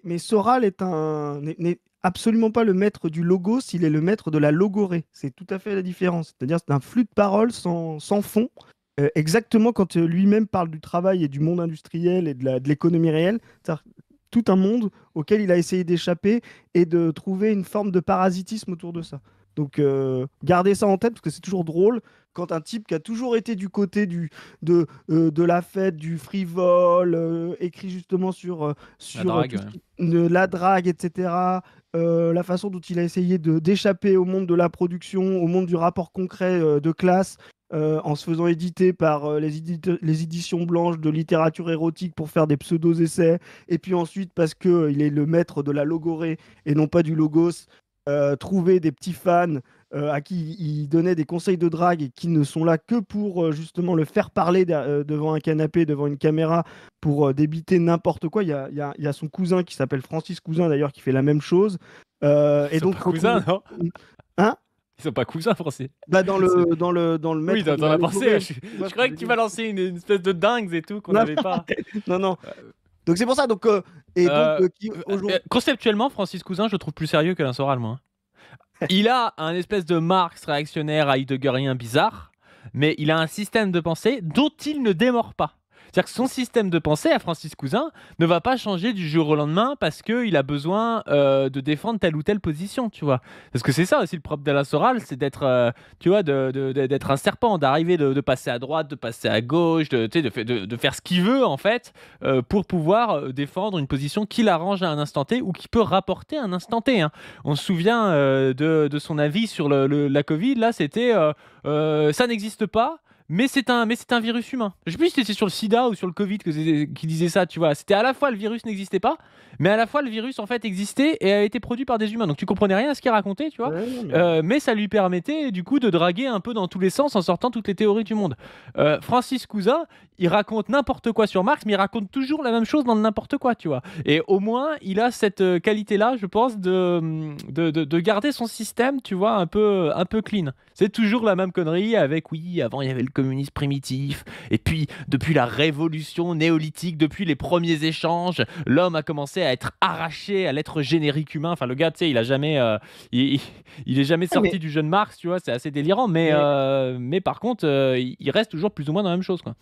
Mais Soral n'est absolument pas le maître du logos, il est le maître de la logorée. C'est tout à fait la différence. C'est-à-dire c'est un flux de paroles sans fond. Exactement quand lui-même parle du travail et du monde industriel et de l'économie réelle, c'est-à-dire tout un monde auquel il a essayé d'échapper et de trouver une forme de parasitisme autour de ça. Donc gardez ça en tête parce que c'est toujours drôle quand un type qui a toujours été du côté de la fête, du frivole, écrit justement La sur drague, tout ce ouais. de la drague, etc. La façon dont il a essayé d'échapper au monde de la production, au monde du rapport concret de classe, en se faisant éditer par les éditions blanches de littérature érotique pour faire des pseudo-essais, et puis ensuite parce qu'il est le maître de la logorée et non pas du logos, trouver des petits fans à qui il donnait des conseils de drague et qui ne sont là que pour justement le faire parler devant un canapé, devant une caméra, pour débiter n'importe quoi. Il y a son cousin qui s'appelle Francis Cousin d'ailleurs qui fait la même chose. Ils Et sont donc pas cousins, retrouver... non? Hein? Ils sont pas cousins français. Bah, dans C'est le oui, maître dans de dans la la pensée, logorée, je tu vois je ce que je croyais que veux tu dire? balançais une espèce de dingues et tout qu'on Non, n'avait pas. non, non. Heu Donc c'est pour ça. Donc, et donc, qui aujourd'hui... conceptuellement, Francis Cousin, je le trouve plus sérieux qu'Alain Soral, moi, hein. Il a un espèce de Marx réactionnaire heideggerien bizarre, mais il a un système de pensée dont il ne démord pas. C'est-à-dire que son système de pensée à Francis Cousin ne va pas changer du jour au lendemain parce qu'il a besoin de défendre telle ou telle position, tu vois. Parce que c'est ça aussi le propre d'Alain Soral, c'est d'être, tu vois, d'être un serpent, d'arriver, de passer à droite, de passer à gauche, tu sais, de faire ce qu'il veut en fait, pour pouvoir défendre une position qui l'arrange à un instant T ou qui peut rapporter un instant T, hein. On se souvient de son avis sur la Covid, là, c'était ça n'existe pas, mais c'est un virus humain. Je sais plus si c'était sur le sida ou sur le Covid qui disait ça, tu vois. C'était à la fois le virus n'existait pas, mais à la fois le virus en fait existait et a été produit par des humains. Donc tu comprenais rien à ce qu'il racontait, tu vois. Ouais, non, mais... Mais ça lui permettait du coup de draguer un peu dans tous les sens en sortant toutes les théories du monde. Francis Cousin, il raconte n'importe quoi sur Marx, mais il raconte toujours la même chose dans le n'importe quoi, tu vois. Et au moins, il a cette qualité-là, je pense, de garder son système, tu vois, un peu clean. C'est toujours la même connerie avec, oui, avant il y avait le communisme primitif, et puis depuis la révolution néolithique, depuis les premiers échanges, l'homme a commencé à être arraché à l'être générique humain. Enfin, le gars, tu sais, il a jamais, il est jamais Ouais, sorti du jeune Marx, tu vois, c'est assez délirant, mais mais par contre, il reste toujours plus ou moins dans la même chose, quoi.